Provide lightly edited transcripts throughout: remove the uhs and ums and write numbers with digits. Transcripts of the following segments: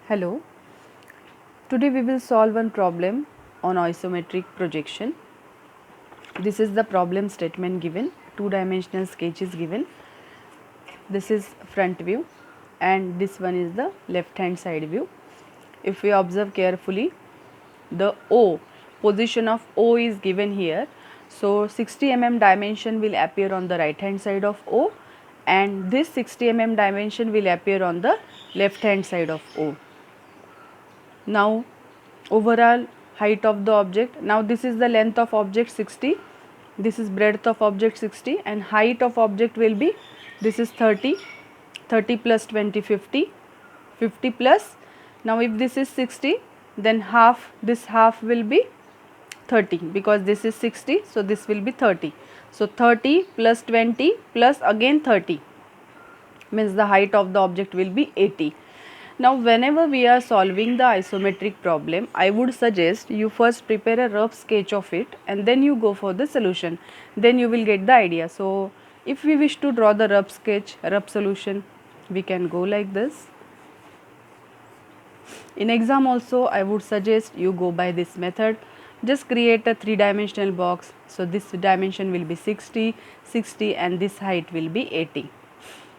Hello, today we will solve one problem on isometric projection. This is the problem statement given, two-dimensional sketch is given. This is front view and this one is the left hand side view. If we observe carefully, the O, position of O is given here. So 60 mm dimension will appear on the right hand side of O and this 60 mm dimension will appear on the left hand side of O. Now overall height of the object, now this is the length of object 60, this is breadth of object 60 and height of object will be, this is 30, 30 plus 20 50, 50 plus, now if this is 60 then half, this half will be 30 because this is 60, so this will be 30. So 30 plus 20 plus again 30 means the height of the object will be 80. Now whenever we are solving the isometric problem, I would suggest you first prepare a rough sketch of it and then you go for the solution. Then you will get the idea. So if we wish to draw the rough sketch, rough solution, we can go like this. In exam also I would suggest you go by this method. Just create a three-dimensional box. So this dimension will be 60, 60 and this height will be 80.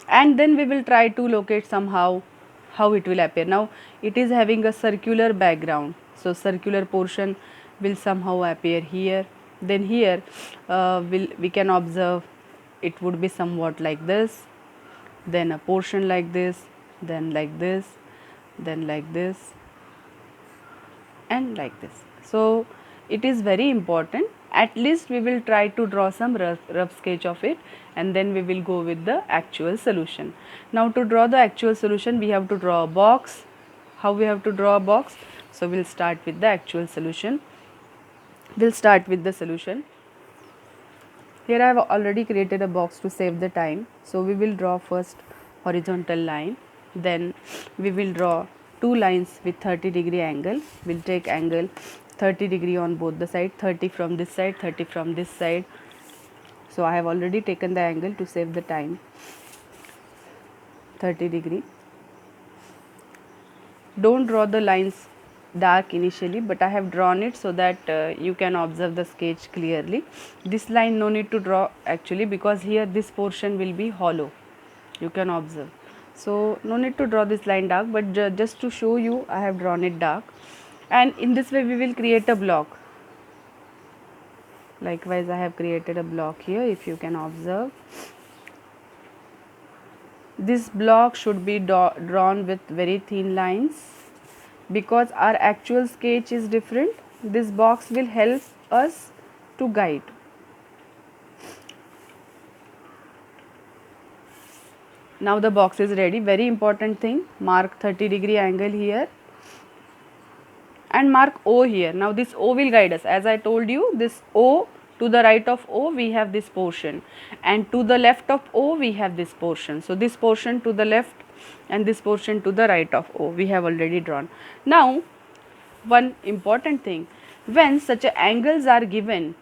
And then we will try to locate somehow how it will appear. Now it is having a circular background, so circular portion will somehow appear here. Then here we can observe it would be somewhat like this, then a portion like this, then like this, then like this and like this. So it is very important, at least we will try to draw some rough sketch of it and then we will go with the actual solution. Now to draw the actual solution we have to draw a box. How we have to draw a box? So we will start with the actual solution. We will start with the solution. Here I have already created a box to save the time. So we will draw first horizontal line, then we will draw two lines with 30-degree angle. We will take angle 30-degree on both the side, 30 from this side, 30 from this side. So I have already taken the angle to save the time, 30-degree. Don't draw the lines dark initially, but I have drawn it so that you can observe the sketch clearly. This line no need to draw actually, because here this portion will be hollow, you can observe. So no need to draw this line dark, but just to show you I have drawn it dark. And in this way we will create a block. Likewise I have created a block here, if you can observe. This block should be drawn with very thin lines, because our actual sketch is different. This box will help us to guide. Now the box is ready. Very important thing, mark 30-degree angle here and mark O here. Now this O will guide us. As I told you, this O, to the right of O we have this portion and to the left of O we have this portion. So this portion to the left and this portion to the right of O we have already drawn. Now one important thing, when such angles are given,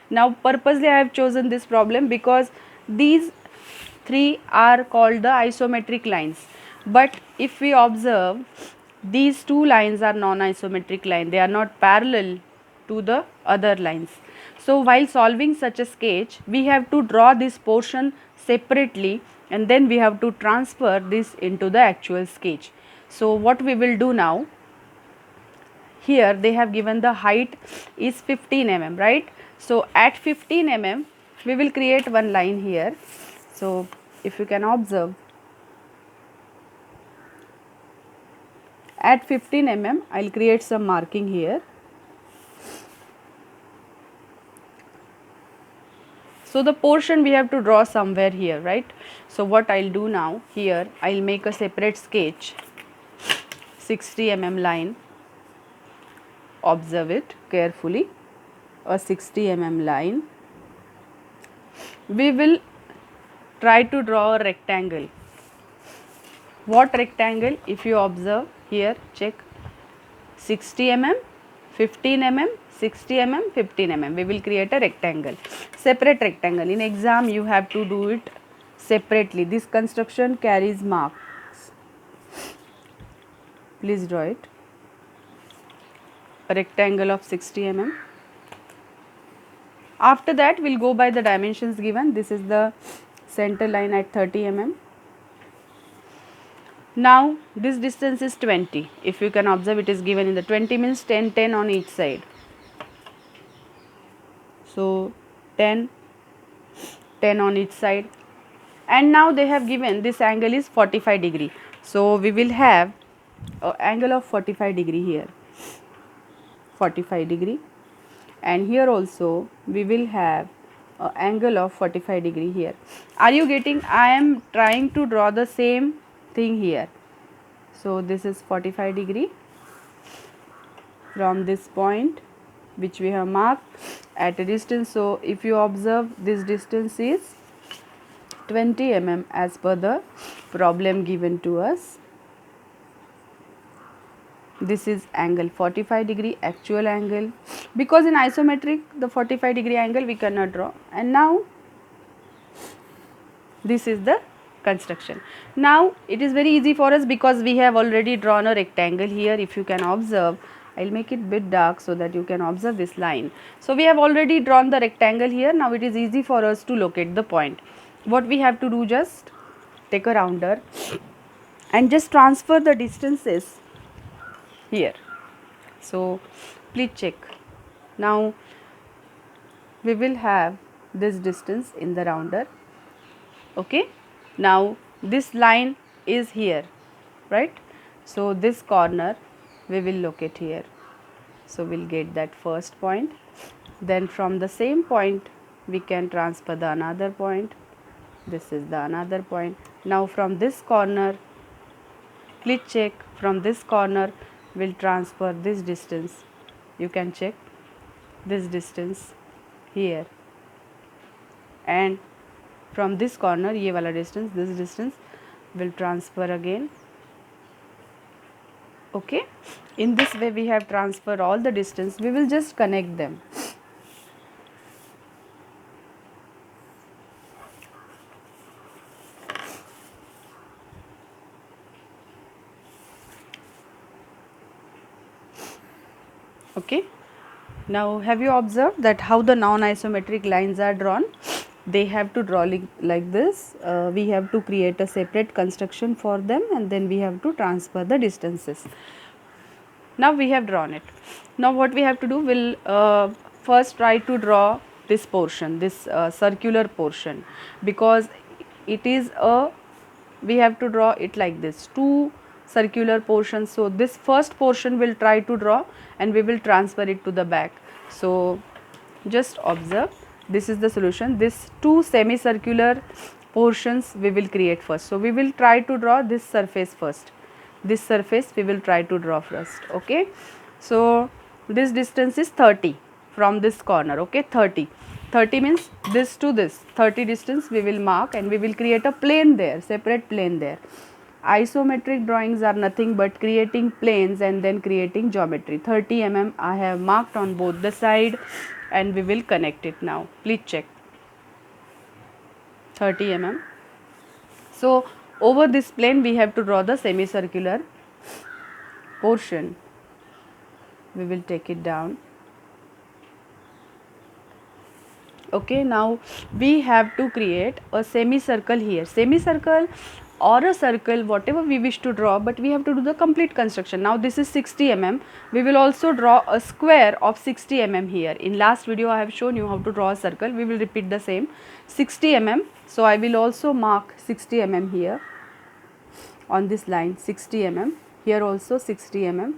now purposely I have chosen this problem because these three are called the isometric lines. But if we observe, these two lines are non-isometric line, they are not parallel to the other lines. So while solving such a sketch, we have to draw this portion separately and then we have to transfer this into the actual sketch. So what we will do now, here they have given the height is 15 mm, right? So at 15 mm we will create one line here. So if you can observe, at 15 mm I will create some marking here. So the portion we have to draw somewhere here, right? So what I will do now, here I will make a separate sketch, 60 mm line, observe it carefully, a 60 mm line. We will try to draw a rectangle. What rectangle? If you observe here, check, 60 mm, 15 mm, 60 mm, 15 mm. We will create a rectangle, separate rectangle. In exam you have to do it separately. This construction carries marks. Please draw it. A rectangle of 60 mm. After that, we'll go by the dimensions given. This is the center line at 30 mm. Now this distance is 20. If you can observe, it is given in the 20 means 10, 10 on each side. So 10, 10 on each side. And now they have given this angle is 45 degree. So we will have an angle of 45 degree here. 45 degree. And here also we will have an angle of 45 degree here. Are you getting? I am trying to draw the same thing here. So this is 45 degree from this point which we have marked at a distance. So if you observe, this distance is 20 mm as per the problem given to us. This is angle 45 degree, actual angle, because in isometric the 45 degree angle we cannot draw. And now this is the construction. Now it is very easy for us because we have already drawn a rectangle here. If you can observe, I will make it bit dark so that you can observe this line. So we have already drawn the rectangle here. Now it is easy for us to locate the point. What we have to do, just take a rounder and just transfer the distances here. So please check. Now we will have this distance in the rounder. Okay. Now this line is here, right? So this corner we will locate here. So we'll get that first point. Then from the same point we can transfer the another point. This is the another point. Now from this corner, please check, from this corner we'll transfer this distance. You can check this distance here, and from this corner ये वाला distance, this distance will transfer again. Okay, in this way we have transferred all the distance. We will just connect them. Okay, now have you observed that how the non-isometric lines are drawn? They have to draw like this. We have to create a separate construction for them, and then we have to transfer the distances. Now we have drawn it. Now what we have to do, we'll first try to draw this portion, this circular portion, because it is a, we have to draw it like this, two circular portions. So this first portion we'll try to draw and we will transfer it to the back. So just observe, this is the solution. This two semicircular portions we will create first. So we will try to draw this surface first. This surface we will try to draw first. Okay, so this distance is 30 from this corner. Okay, 30 means this to this 30 distance we will mark, and we will create a plane there, separate plane there. Isometric drawings are nothing but creating planes and then creating geometry. 30 mm I have marked on both the side, and we will connect it now. Please check. 30 mm. So over this plane we have to draw the semicircular portion. We will take it down. Okay, now we have to create a semicircle here. Semicircle or a circle, whatever we wish to draw, but we have to do the complete construction. Now this is 60 mm. We will also draw a square of 60 mm here. In last video I have shown you how to draw a circle. We will repeat the same, 60 mm. So I will also mark 60 mm here on this line, 60 mm. Here also 60 mm.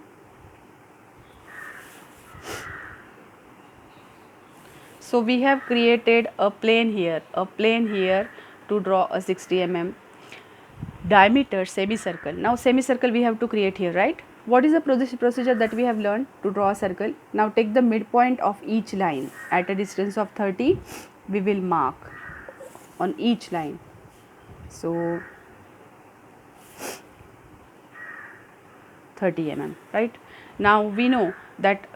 So we have created a plane here to draw a 60 mm diameter semicircle. Now semicircle we have to create here, right? What is the procedure that we have learned to draw a circle? Now take the midpoint of each line at a distance of 30. We will mark on each line. So 30 mm, right? Now we know that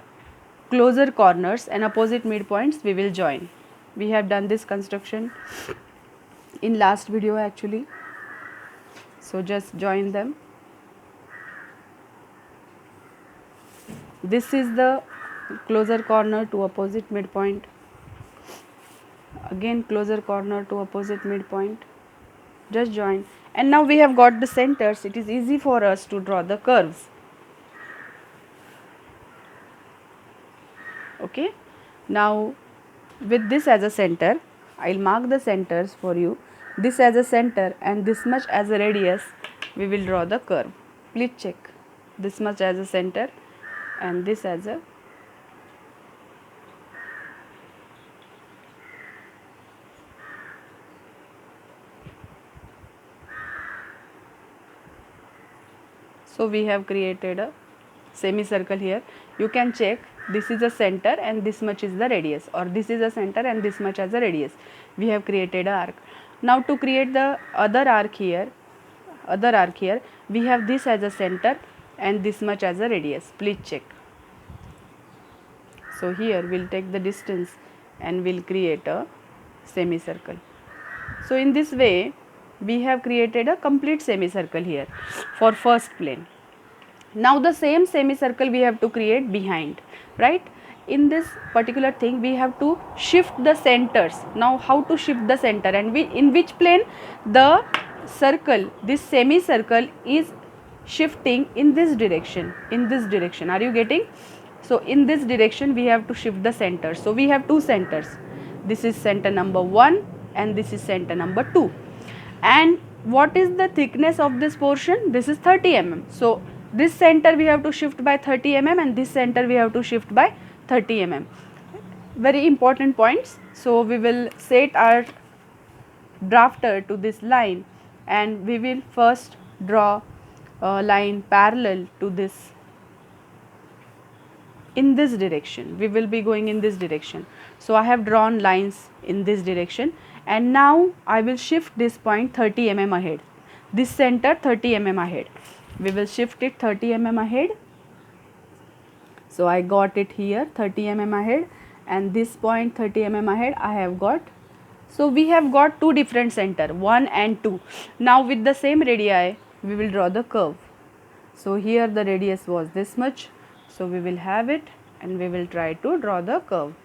closer corners and opposite midpoints we will join. We have done this construction in last video actually. So just join them. This is the closer corner to opposite midpoint. Again closer corner to opposite midpoint. Just join. And now we have got the centers. It is easy for us to draw the curves. Okay. Now with this as a center, I'll mark the centers for you. This as a center and this much as a radius, we will draw the curve. Please check. This much as a center and this as a so we have created a semicircle here. You can check, this is a center and this much is the radius, or this is a center and this much as a radius. We have created an arc. Now to create the other arc here, we have this as a center and this much as a radius. Please check. So here we'll take the distance and we'll create a semicircle. So in this way we have created a complete semicircle here for first plane. Now the same semicircle we have to create behind, right? In this particular thing we have to shift the centers. Now how to shift the center, and in which plane the circle, this semicircle is shifting in this direction, are you getting? So in this direction we have to shift the center. So we have two centers, this is center number 1 and this is center number 2. And what is the thickness of this portion? This is 30 mm. So this center we have to shift by 30 mm and this center we have to shift by 30 mm. Very important points. So we will set our drafter to this line and we will first draw a line parallel to this. In this direction we will be going in this direction. So I have drawn lines in this direction and now I will shift this point 30 mm ahead, this center 30 mm ahead. We will shift it 30 mm ahead. So I got it here 30 mm ahead and this point 30 mm ahead I have got. So we have got two different center, 1 and 2. Now with the same radii we will draw the curve. So here the radius was this much. So we will have it and we will try to draw the curve.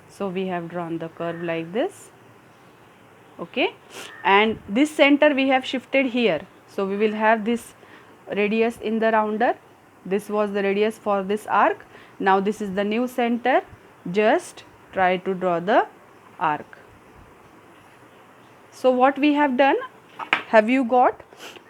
So we have drawn the curve like this. Okay, and this center we have shifted here. So we will have this radius in the rounder. This was the radius for this arc. Now this is the new center. Just try to draw the arc. So what we have done, have you got?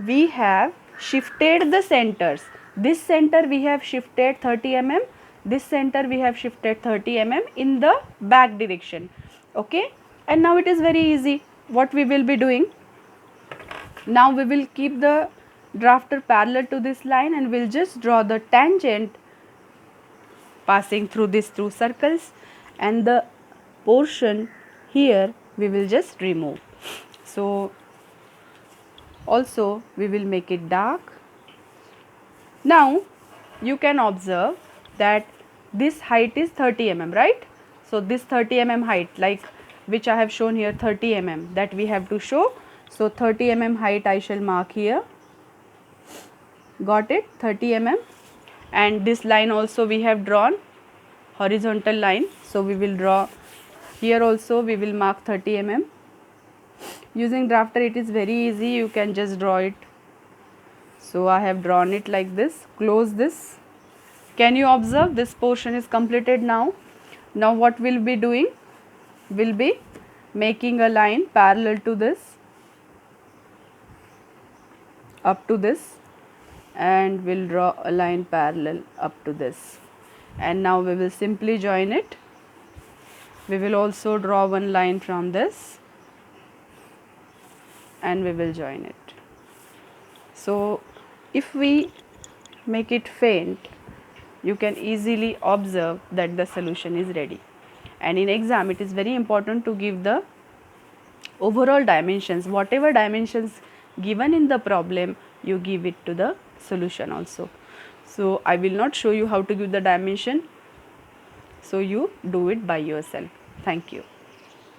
We have shifted the centers. This center we have shifted 30 mm. This center we have shifted 30 mm in the back direction. Okay, and now it is very easy. What we will be doing? Now we will keep the drafter parallel to this line and we'll just draw the tangent passing through these two circles, and the portion here we will just remove. So also we will make it dark. Now you can observe that this height is 30 mm, right? So this 30 mm height, like which I have shown here 30 mm, that we have to show. So 30 mm height I shall mark here. Got it? 30 mm. And this line also we have drawn, horizontal line. So we will draw here also, we will mark 30 mm. Using drafter it is very easy, you can just draw it. So I have drawn it like this. Close this. Can you observe this portion is completed now? Now what we'll be doing? We'll be making a line parallel to this, up to this, and we'll draw a line parallel up to this, and now we will simply join it. We will also draw one line from this and we will join it. So if we make it faint, you can easily observe that the solution is ready. And in exam it is very important to give the overall dimensions, whatever dimensions given in the problem you give it to the solution also. So I will not show you how to give the dimension, so you do it by yourself. Thank you.